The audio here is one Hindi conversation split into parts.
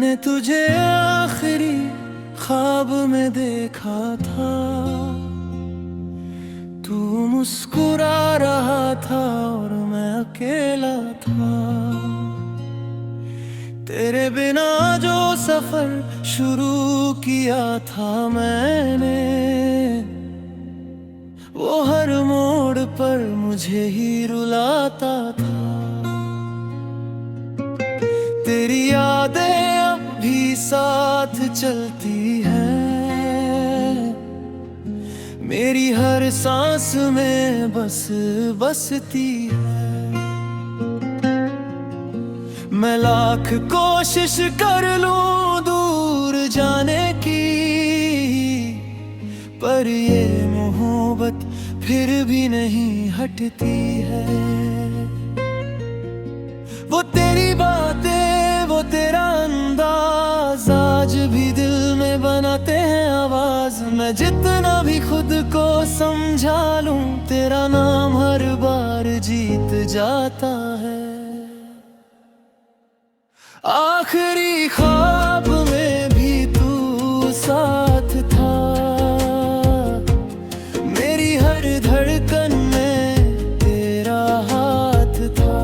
मैंने तुझे आखिरी ख्वाब में देखा था, तू मुस्कुरा रहा था और मैं अकेला था। तेरे बिना जो सफर शुरू किया था मैंने, वो हर मोड़ पर मुझे ही रुलाता था। तेरी यादें अब भी साथ चलती हैं, मेरी हर सांस में बस बसती है। मैं लाख कोशिश कर लूं दूर जाने की, पर ये मोहब्बत फिर भी नहीं हटती है। वो तेरी बातें, वो तेरा अंदाज आज भी दिल में बनाते हैं आवाज। मैं जितना भी खुद को समझा लूं, तेरा नाम हर बार जीत जाता है। आखिरी ख्वाब में भी तू साथ था, मेरी हर धड़कन में तेरा हाथ था।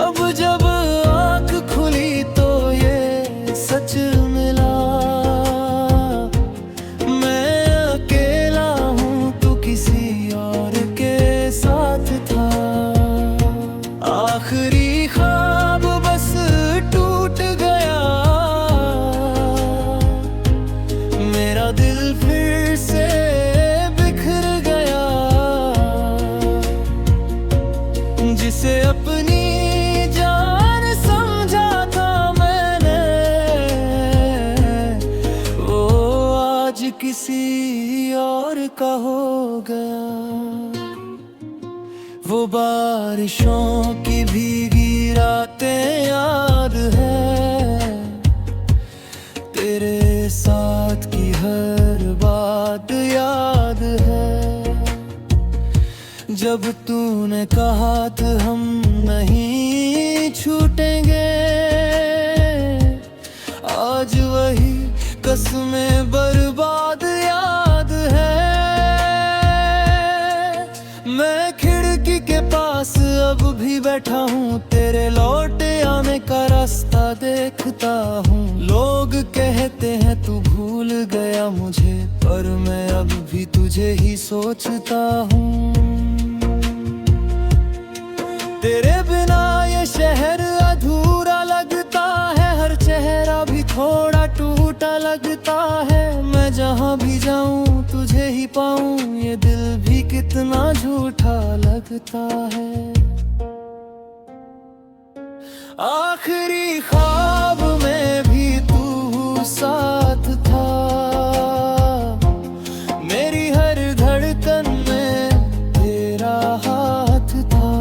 अब जब आँख खुली तो ये सच मिला, मैं अकेला हूँ, तू किसी और के साथ था। आखिरी ख्वाब बस टूट गया, मेरा दिल फिर से बिखर गया। जिसे अपनी जान समझा था मैंने, वो आज किसी और का हो गया। वो बारिशों की भीगी रातें याद है, तेरे साथ की हर बात याद है। जब तूने कहा था हम नहीं छूटेंगे, आज वही कसमें बर्बाद याद है। मैं खिड़की के पास अब भी बैठा हूँ, तेरे लौट आने का रास्ता देखता हूँ। लोग कहते हैं तू भूल गया मुझे, पर मैं अब भी तुझे ही सोचता हूँ। तेरे बिना ये शहर अधूरा लगता है, हर चेहरा भी थोड़ा टूटा लगता है। मैं जहाँ भी जाऊँ तुझे ही पाऊँ, ये दिल भी कितना झूठा लगता है। आखिरी ख्वाब में भी तू साथ था, मेरी हर धड़कन में तेरा हाथ था।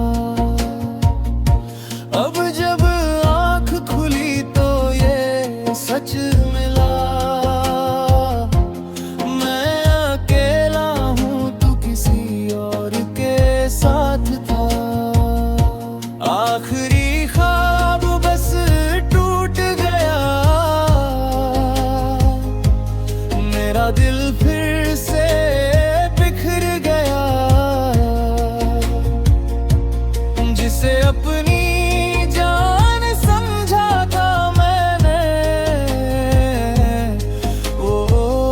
अब जब आँख खुली तो ये सच मिला, मैं अकेला हूँ, तू किसी और के साथ था। आखिरी ख्वाब बस टूट गया, मेरा दिल फिर से बिखर गया। जिसे अपनी जान समझा था मैंने, वो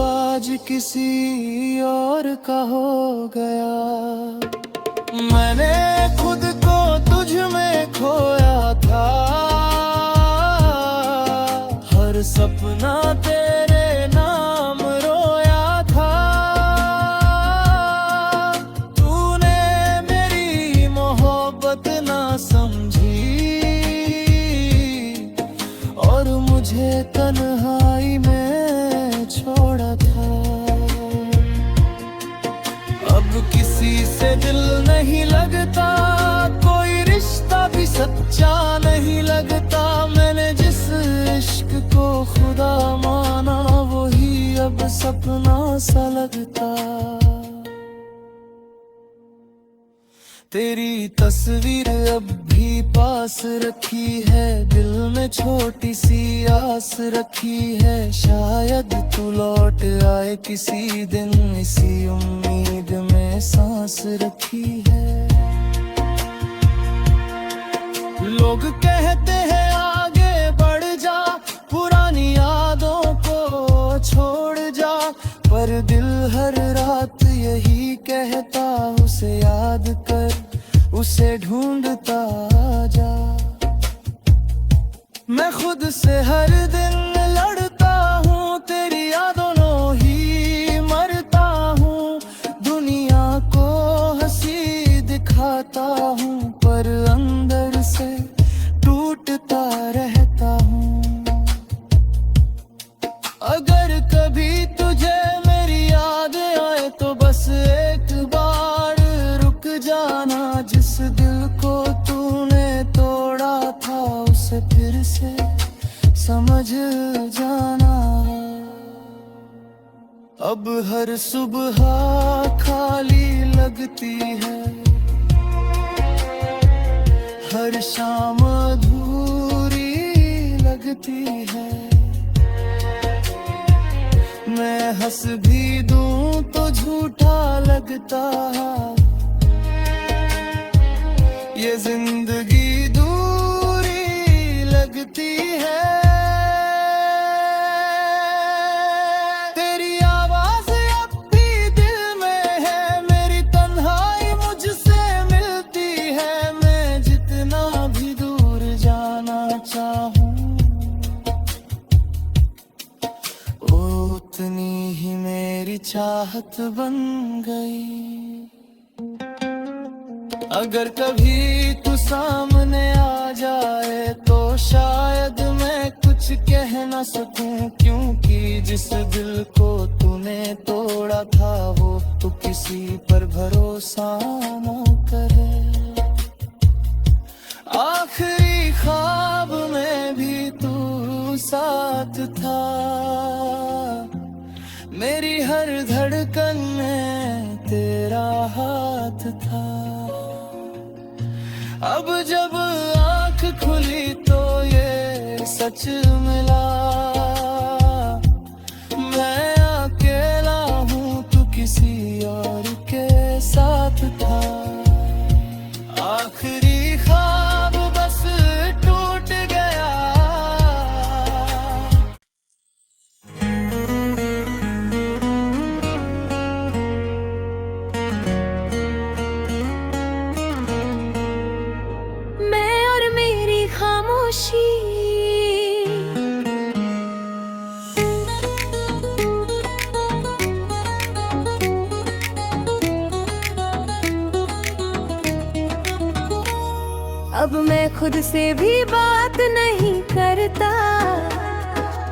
आज किसी और का हो गया। मैंने खुद को तुझ में खोया था, हर सपना तेरे नाम रोया था। तूने मेरी मोहब्बत ना समझी, और मुझे तन्हाई में छोड़ा था। अब किसी से दिल नहीं लगता, कोई रिश्ता भी सच्चा नहीं लगता। मैंने जिस इश्क को खुदा माना, वही अब सपना सा लगता। तेरी तस्वीर अब भी पास रखी है, दिल में छोटी सी आस रखी है, शायद तू लौट आए किसी दिन, इसी उम्मीद में सांस रखी है। लोग कहते हैं आगे बढ़ जा, पुरानी यादों को छोड़ जा, पर दिल हर रात यही कहता, उसे याद कर, उसे ढूंढता जा। मैं खुद से हर दिन लड़ता हूँ, तेरी यादों ही मरता हूँ, दुनिया को हंसी दिखाता हूँ, पर अंदर से टूटता रहता हूँ। अगर कभी तुझे मेरी याद आए तो बस एक बार रुक जाना, जिस दिल को तूने तोड़ा था उसे फिर से समझ जाना। अब हर सुबह खाली लगती है, हर शाम अधूरी लगती है, मैं हंस भी दूं तो झूठा लगता है, ये जिंदगी दूरी लगती है। तेरी आवाज अब भी दिल में है, मेरी तन्हाई मुझसे मिलती है, मैं जितना भी दूर जाना चाहूं उतनी ही मेरी चाहत बन गई। अगर कभी तू सामने आ जाए तो शायद मैं कुछ कह न सकूं, क्योंकि जिस दिल को तूने तोड़ा था वो तू किसी पर भरोसा न करे। आखिरी ख्वाब में भी तू साथ था, मेरी हर धड़कन में तेरा हाथ था। अब जब आँख खुली तो ये सच मिला, मैं अकेला हूँ, तू किसी और के साथ था। आखिरी ख्वाब बस टूट गया। मैं और मेरी खामोशी, अब मैं खुद से भी बात नहीं करता,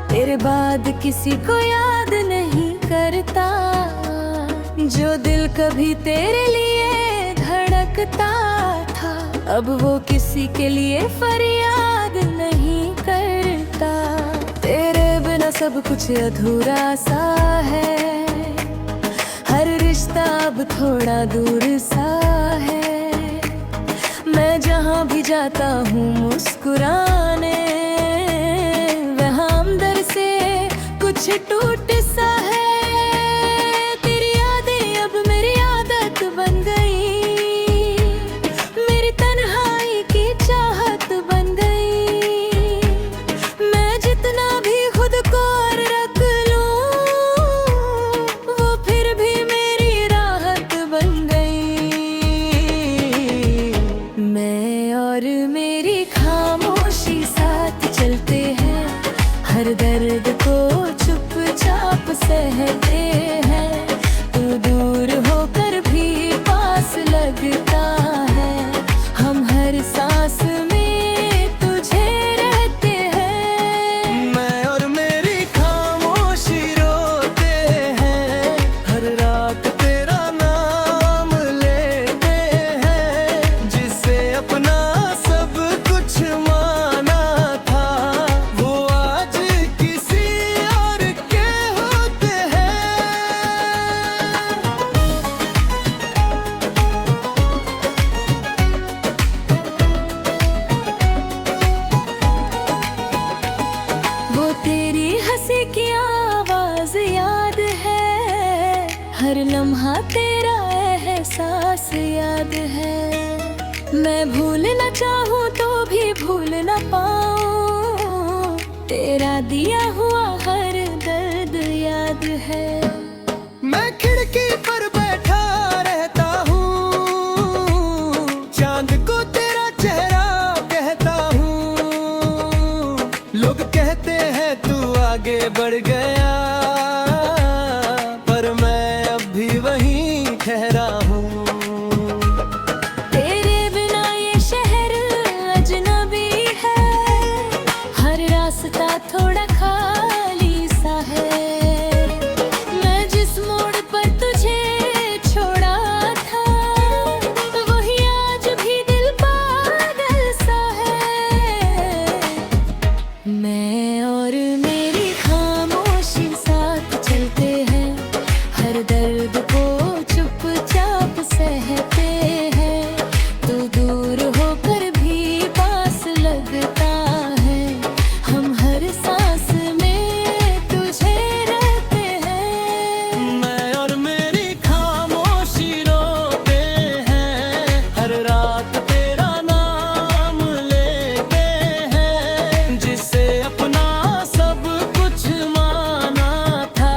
तेरे बाद किसी को याद नहीं करता। जो दिल कभी तेरे लिए धड़कता था, अब वो किसी के लिए फरियाद नहीं करता। तेरे बिना सब कुछ अधूरा सा है, हर रिश्ता अब थोड़ा दूर सा है। मैं जहाँ भी जाता हूँ मुस्कुराने, वहाँ अंदर से कुछ टूट सा है। तेरी यादें अब मेरी आदत बन गई, मेरी तन्हाई की चाहत बन गई। मैं जितना भी खुद को रख लूं, वो फिर भी मेरी राहत बन गई। मैं और मेरी खामोशी साथ चलते हैं, हर दर्द को चुपचाप सहते हैं। तू दूर होकर भी पास लगता है, हम हर सांस में तुझे रहते हैं। मैं और मेरी खामोशी रोते हैं, हर रात तेरा नाम लेते हैं। जिसे अपना सब कुछ माना था, वो आज किसी और के होते हैं। वो तेरी हंसी की आवाज याद है, हर लम्हा तेरा एहसास याद है। मैं भूलना चाहूँ तो भी भूल ना पाऊँ, तेरा दिया हुआ हर दर्द याद है। मैं खिड़की पर बैठा रहता हूँ, चांद को तेरा चेहरा कहता हूँ। लोग कहते हैं तू आगे बढ़ गया, पर मैं अब भी वहीं ठहरा हूँ। तेरे बिना ये शहर अजनबी है, हर रास्ता थोड़ा खाली सा है। मैं जिस मोड़ पर तुझे छोड़ा था, वही आज भी दिल पागल सा है। मैं और मेरी खामोशी साथ चलते हैं, हर दर्द को चुपचाप सहते हैं। तू दूर होकर भी पास लगता है, हम हर सांस में तुझे रहते हैं। मैं और मेरी खामोशी रोते हैं, हर रात तेरा नाम लेते हैं। जिसे अपना सब कुछ माना था,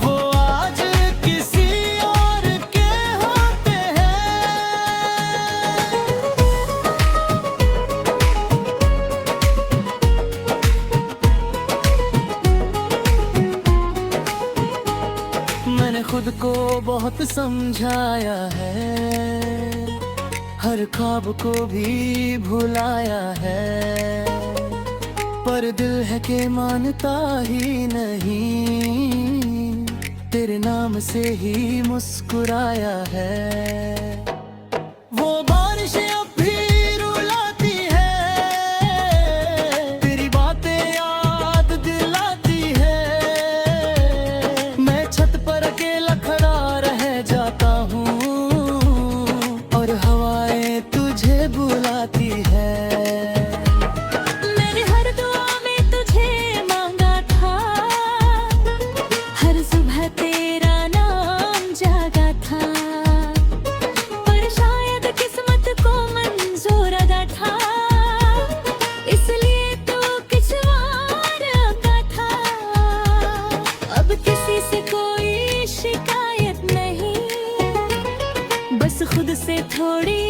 वो आज किसी और के होते हैं। मैंने खुद को बहुत समझाया है, हर ख्वाब को भी भुलाया है, पर दिल है कि मानता ही नहीं। तेरे नाम से ही मुस्कुराया है। वो बारिश अब भी रुलाती है, तेरी बातें याद दिलाती है। मैं छत पर अकेला खड़ा रह जाता हूँ, और हवाएं तुझे बुलाती है। मैंने हर दुआ में तुझे मांगा था, हर सुबह तेरा नाम जागा था। पर शायद किस्मत को मंजूर अदा था, इसलिए तो कुछ और का था। अब किसी से कोई शिकायत नहीं, बस खुद से थोड़ी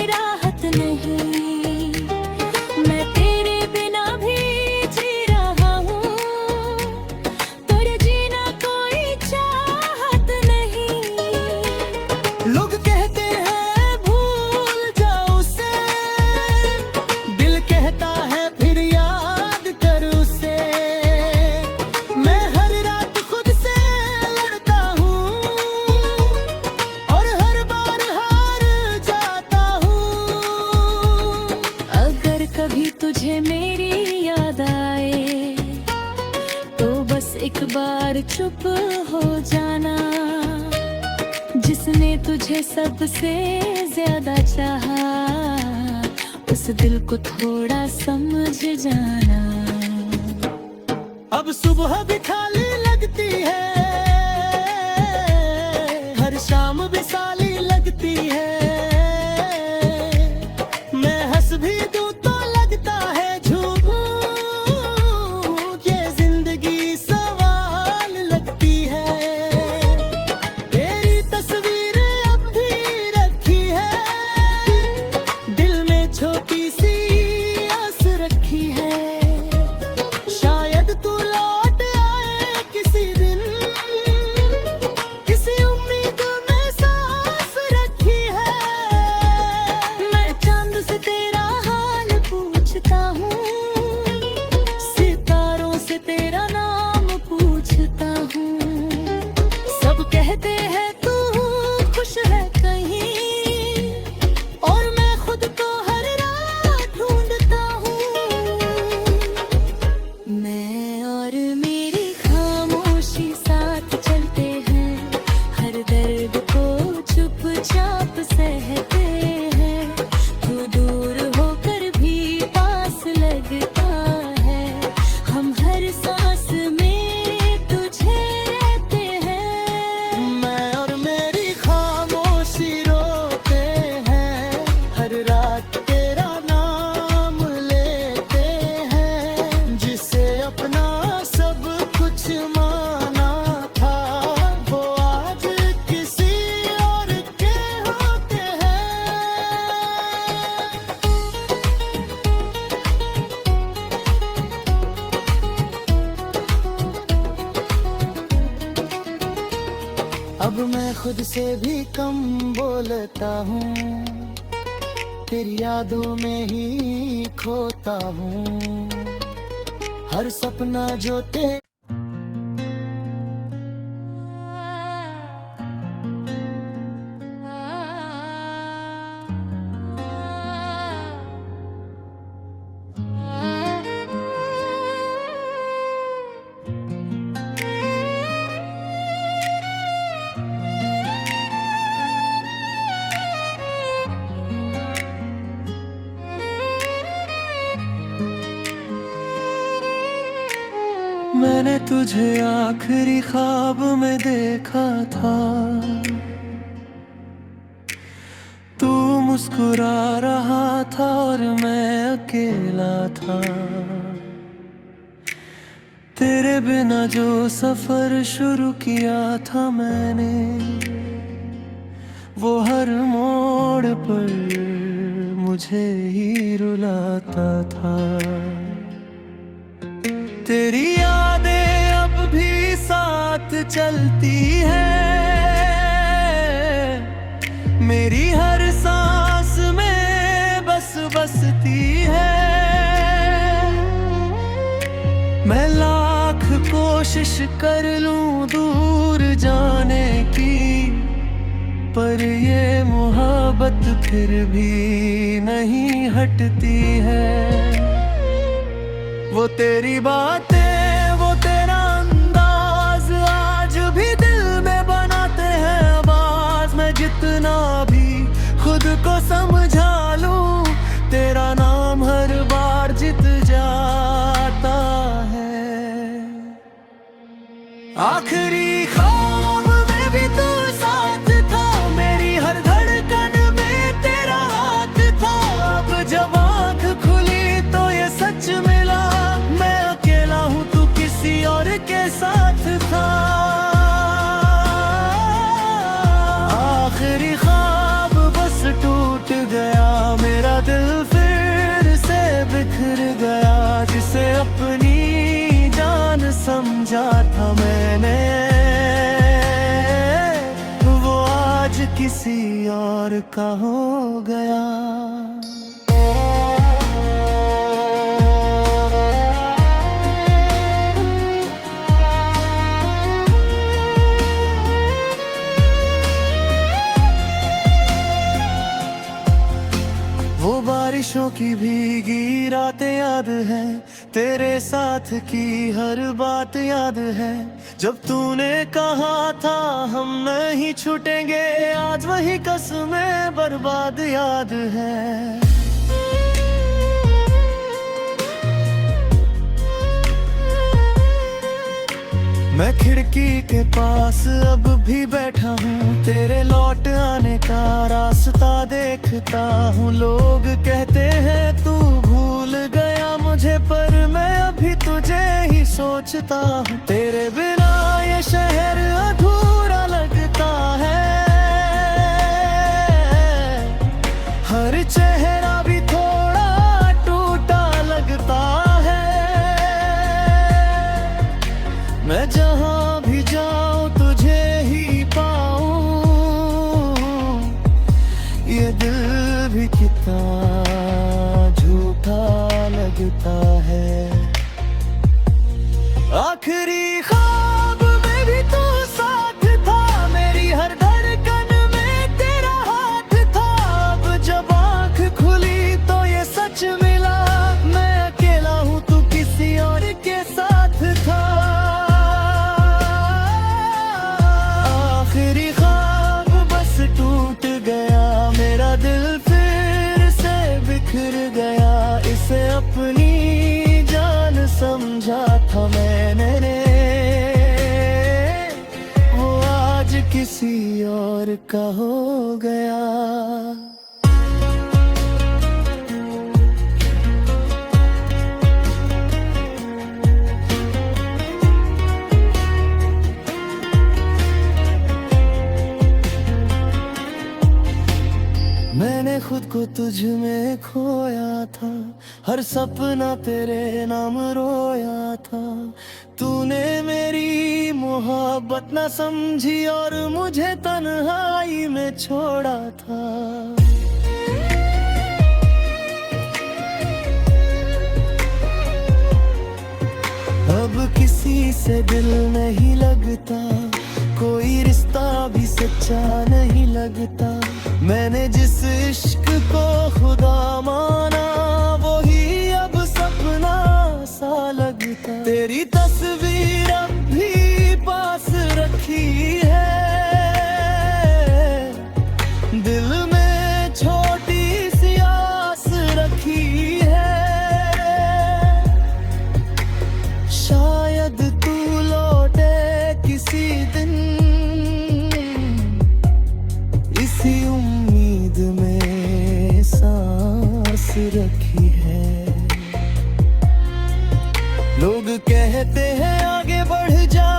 राहत नहीं। मैं तेरे बिना भी जी रहा हूँ, पर जीना कोई चाहत नहीं। लोग कहते हैं भूल जाओ उसे, दिल कहता है फिर याद कर उसे। मैं हर रात खुद से लड़ता हूँ, और हर बार हार जाता हूँ। अगर कभी तुझे मेरी याद आए, तो बस एक बार चुप हो जाना। जिसने तुझे सबसे ज्यादा चाहा, उस दिल को थोड़ा समझ जाना। अब सुबह भी खाली लगती है, हर शाम भी साली लगती है। मैं हंस भी दूं तो लगता है झूठ, ये जिंदगी सवाल लगती है। तेरी तस्वीर अब भी रखी है, दिल में छोटी सी आस रखी है। शायद तू लौट आए किसी दिन, अब मैं खुद से भी कम बोलता हूँ, तेरी यादों में ही खोता हूँ। हर सपना जो तेरे मैंने तुझे आखिरी ख्वाब में देखा था, तू मुस्कुरा रहा था और मैं अकेला था। तेरे बिना जो सफर शुरू किया था मैंने, वो हर मोड़ पर मुझे ही रुलाता था। तेरी यादें अब भी साथ चलती है, मेरी हर सांस में बस बसती है। मैं लाख कोशिश कर लूं दूर जाने की, पर ये मोहब्बत फिर भी नहीं हटती है। वो तेरी बातें, वो तेरा अंदाज आज भी दिल में बनाते हैं आवाज। मैं जितना भी खुद को समझा लूं, तेरा नाम हर बार जित जाता है। आखिरी ख्वाब में भी तू साथ था, मेरी हर धड़कन में तेरा हाथ था। अब जब आँख खुली तो ये सच मिला, मैं अकेला हूँ तू किसी और के साथ था। आखिरी ख्वाब बस टूट गया, मेरा दिल फिर से बिखर गया। जिसे अपनी जान समझा था मैंने, वो आज किसी और का हो गया। वो बारिशों की भीगी रातें याद है, तेरे साथ की हर बात याद है। जब तूने कहा था हम नहीं छूटेंगे, आज वही कसमें बर्बाद याद है। मैं खिड़की के पास अब भी बैठा हूँ, तेरे लौट आने का रास्ता देखता हूँ। लोग कहते हैं तू भूल गया मुझे, पर मैं अभी तुझे ही सोचता हूँ। तेरे बिना ये शहर अधूरा लगता है, हर चेहरा भी थोड़ा टूटा लगता है। मैं जहाँ भी जाऊँ तुझे ही पाऊँ, ये दिल भी कितना झूठा लगता है। आखिरी ख्वाब में भी तू साथ था, मेरी हर धड़कन में तेरा हाथ था। अब जब आँख खुली तो ये सच मिला, मैं अकेला हूँ तू किसी और के साथ था। आखिरी ख्वाब बस टूट गया, मेरा दिल फिर से बिखर गया। इसे अपनी जान समझा था मैंने, वो आज किसी और का हो गया। मैंने खुद को तुझ में खोया था, हर सपना तेरे नाम रोया था। तूने मेरी मोहब्बत मोहब्बत न समझी और मुझे तन्हाई में छोड़ा था। अब किसी से दिल नहीं लगता, कोई रिश्ता भी सच्चा नहीं लगता। मैंने जिस इश्क को खुदा माना वही अब सपना सा लगता। तेरी तस्वीर अब भी पास रखी है, दिल में छोटी सी आस रखी है। शायद तू लौटे किसी दिन, इसी उम्मीद में सांस रखी है। लोग कहते हैं आगे बढ़ जा,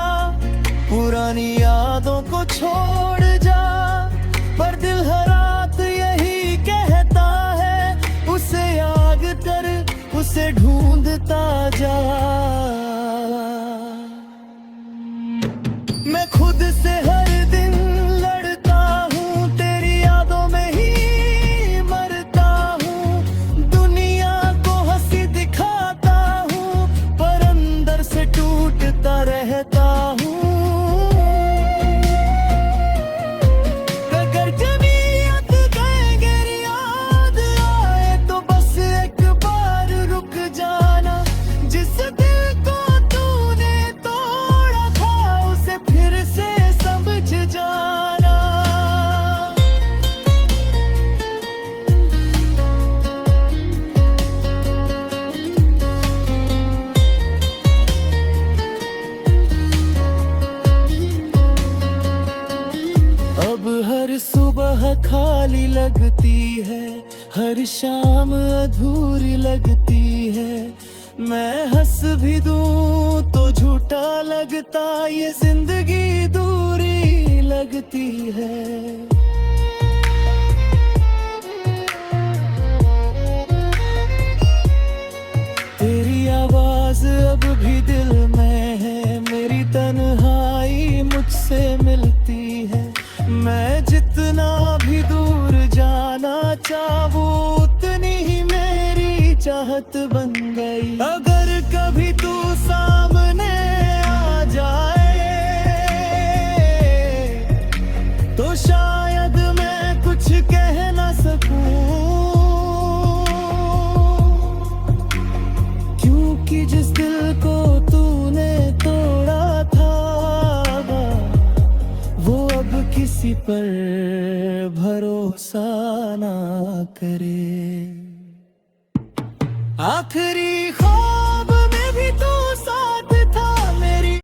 पुरानी यादों को छोड़ जा, पर दिल हर रात यही कहता है, उसे याद कर, उसे ढूंढता जा। मैं खुद से हर दिन लड़ता हूँ, तेरी यादों में ही मरता हूँ। दुनिया को हंसी दिखाता हूँ, पर अंदर से टूटता रहता हूँ। अगर जमीयत कहेंगे याद आए तो बस एक बार रुक जाना। जिस दिल को तूने तोड़ा था उसे फिर से समझ जाना। अब हर सुबह खाली लगती है, हर शाम अधूरी लगती है। मैं हंस भी दूं तो झूठा लगता, ये जिंदगी दूरी लगती है। तेरी आवाज अब भी दिल में है, मेरी तन्हाई मुझसे मिलती है। मैं जितना भी दूर जाना चाहूं उतनी ही मेरी चाहत बन गई। अगर कभी तू सामने आ जाए तो शायद मैं कुछ कह ना सकूं, क्योंकि जिस दिल को तूने तोड़ा था वो अब किसी पर भरोसा ना करे। आखिरी ख्वाब में भी तू साथ था मेरी।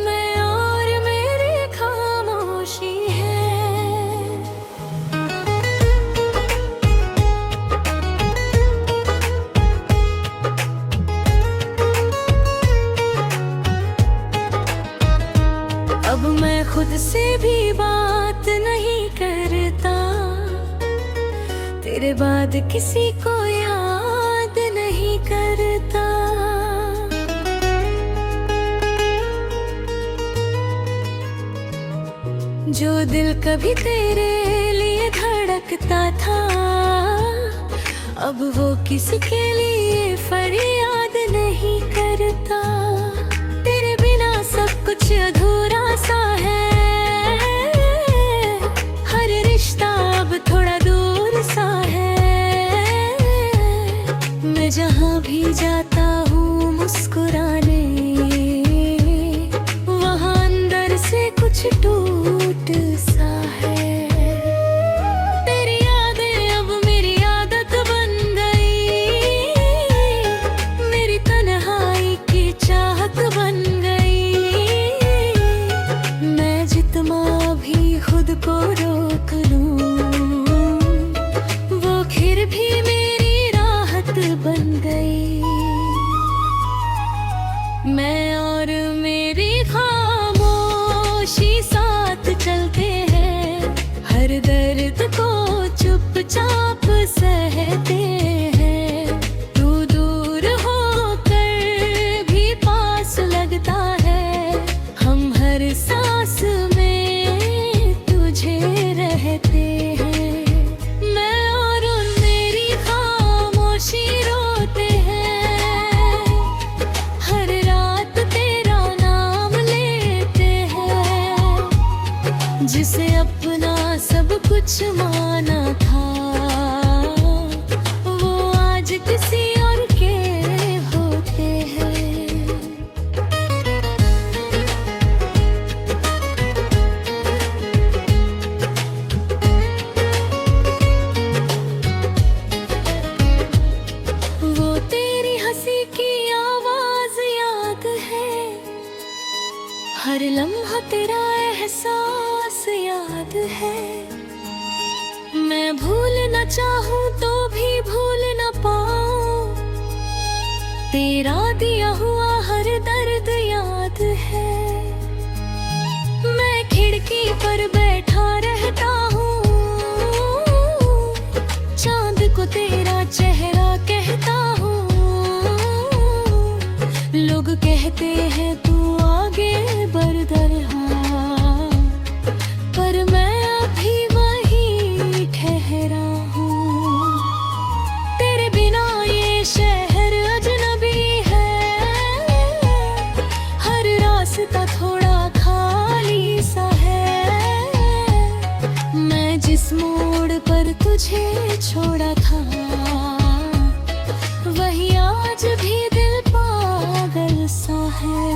मैं और मेरी खामोशी है, अब मैं खुद से भी बात नहीं करता, तेरे बाद किसी को याद नहीं करता। जो दिल कभी तेरे लिए धड़कता था, अब वो किसी के लिए फरियाद नहीं करता। तेरे बिना सब कुछ अधूरा सा है, हर रिश्ता अब थोड़ा दूर सा है। मैं जहाँ भी जाता हूँ मुस्कुराने, वहाँ अंदर से कुछ टूट सा है। तेरी यादें अब मेरी आदत बन गई, मेरी तन्हाई की चाहत बन गई। मैं जितना भी खुद को रोक लूं, वो फिर भी मेरी राहत बन गई। मैं और मेरी खामोशी साथ चलते हैं, हर दर्द को चुपचाप सहते हैं। तू दूर कुछ माना था, वो आज किसी और के होते हैं। वो तेरी हंसी की आवाज याद है, हर लम्हा तेरा एहसास याद है। मैं भूलना चाहूं तो भी भूल न पाऊं, तेरा दिया हुआ हर दर्द याद है। मैं खिड़की पर बैठा रहता हूँ, चांद को तेरा चेहरा कहता हूँ। लोग कहते हैं तू आगे बढ़ रहा, पर मैं अभी वही ठहरा हूँ। तेरे बिना ये शहर अजनबी है, हर रास्ता थोड़ा खाली सा है। मैं जिस मोड़ पर तुझे छोड़ा था, वही आज भी दिल पागल सा है।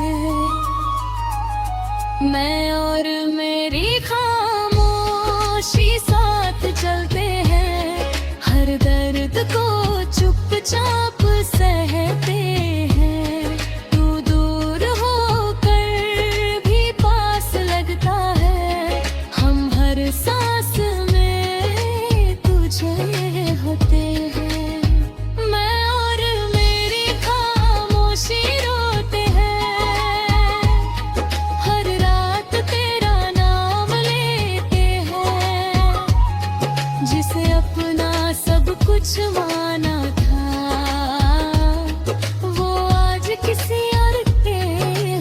मैं और मेरी खामोशी साथ चलते हैं, हर दर्द को चुपचाप सहते हैं। तू दूर होकर भी पास लगता है, हम हर सांस में तुझे होते हैं। मैं और मेरी खामोशी रोते हैं, हर रात तेरा नाम लेते हैं। जिसे अपना सब कुछ माना था, वो आज किसी और के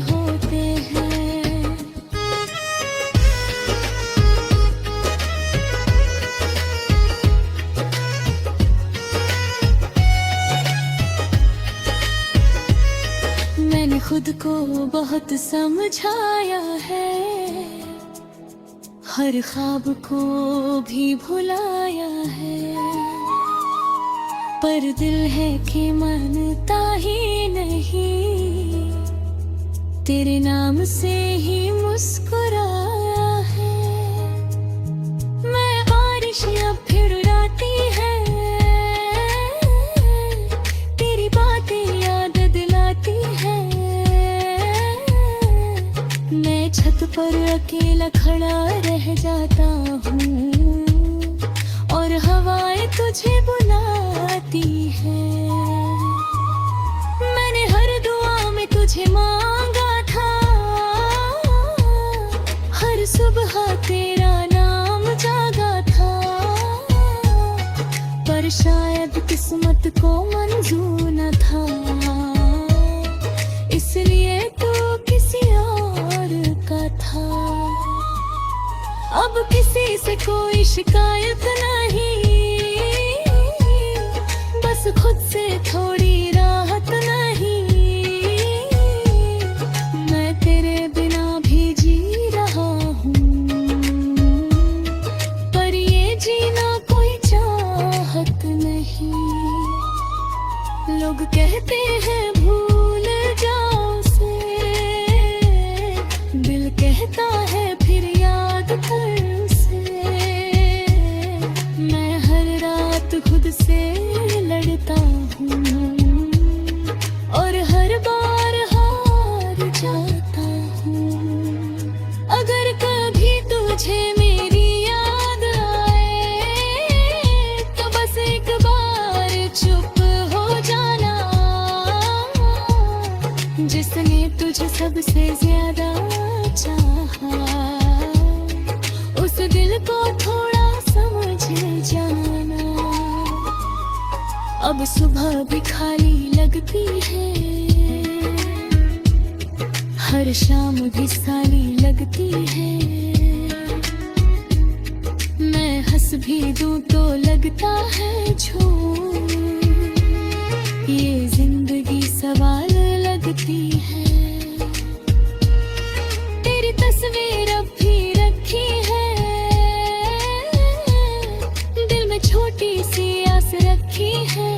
होते हैं। मैंने खुद को बहुत समझाया है, हर ख्वाब को भी भुलाया है। पर दिल है कि मानता ही नहीं, तेरे नाम से ही मुस्कुराया है। मैं बारिश अब फिर आती है, तेरी बातें याद दिलाती है। मैं छत पर अकेला खड़ा रह जाता हूँ, और हवाएं तुझे बुलाती है। मैंने हर दुआ में तुझे मांगा था, हर सुबह तेरा नाम जागा था। पर शायद किस्मत को मंजूर न था, इसलिए तू किसी और का था। अब किसी से कोई शिकायत नहीं, बस खुद से थोड़ी राहत नहीं। मैं तेरे बिना भी जी रहा हूँ, पर ये जीना कोई चाहत नहीं। लोग कहते हैं भूल जाओ उसे, दिल कहता है फिर याद कर उसे। मैं हर रात खुद से लड़ता हूँ, और हर बार हार जाता हूँ। अगर कभी तुझे मेरी याद आए, तो बस एक बार चुप हो जाना। जिसने तुझे सबसे ज्यादा चाहा, उस दिल को थोड़ा समझ जाना। अब सुबह भी खाली लगती है, हर शाम भी साली लगती है। मैं हंस भी दूं तो लगता है झूठ, ये जिंदगी सवाल लगती है। तेरी तस्वीर अब भी रखी है, है।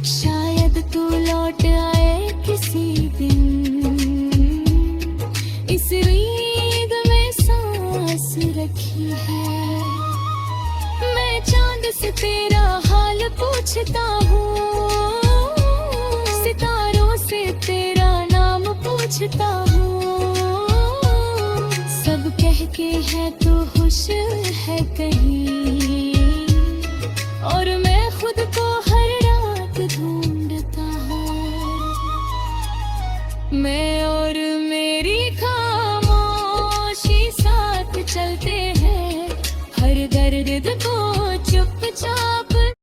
शायद तू लौट आए किसी दिन, इस रीत में सांस रखी है। मैं चांद से तेरा हाल पूछता हूँ, सितारों से तेरा नाम पूछता हूँ। सब कह के है तू खुश है कहीं, और